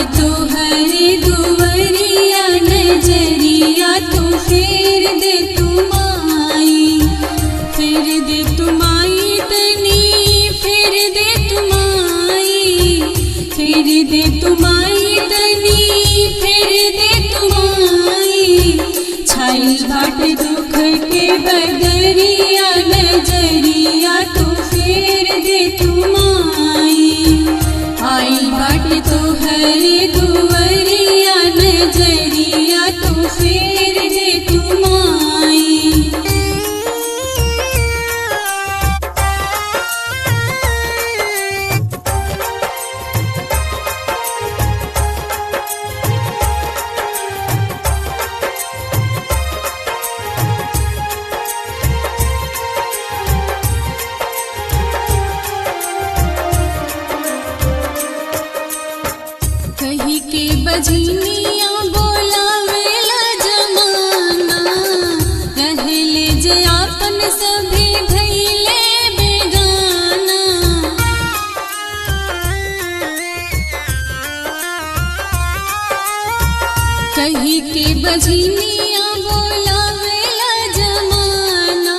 तो हरे दुवरिया नजरिया तो फेर दे तुमाई, फेर दे तुमाई तनी, फेर दे तुमाई, फेर दे तुमाई तनी, फेर दे तुमाई। छाइल बाट दुख के बदरिया नजरिया तो फेर दे तुमाई। आइल बाट तो हरे दुवरिया नजरिया तो फेर दे तुमाई। कही के बजनिया बोलावेला जमाना, रहले जे आपन सभी भइले बेगाना। कही के बजनिया बोलावेला जमाना,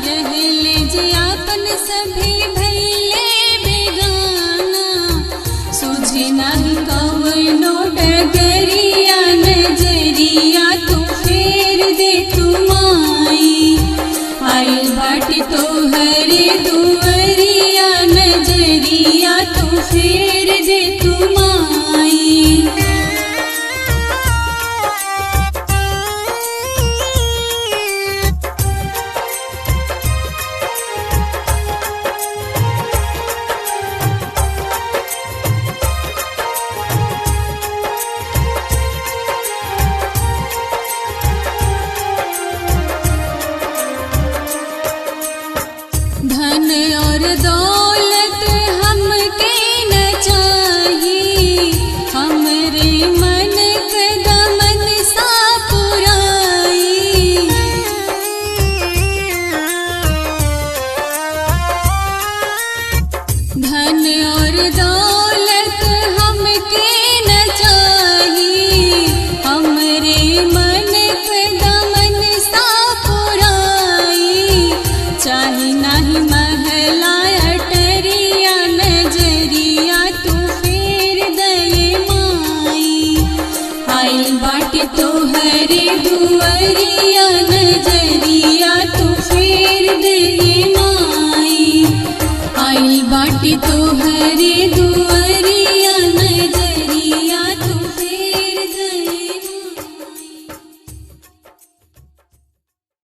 रहले जे आपन सभी भइले बेगाना। सूझे नाही कवनो डगरिया नजरिया तो फेर दे तुमाई। आइल बाट तो हरे दुवरिया नजरिया तो फेर दे तुमाई। धन और दौलत हमके न चाहिए, हमरे मन कदमन सा पुराई। धन और दौलत हमके न चाहिए, हमरे मन कदमन सा पुराई। चाहे नाही महला अटरिया नजरिया तो फेर दे माई। आइल बाट तो हरे दुवरिया नजरिया तो फेर दे माई। आइल बाट तो हरे दुवरिया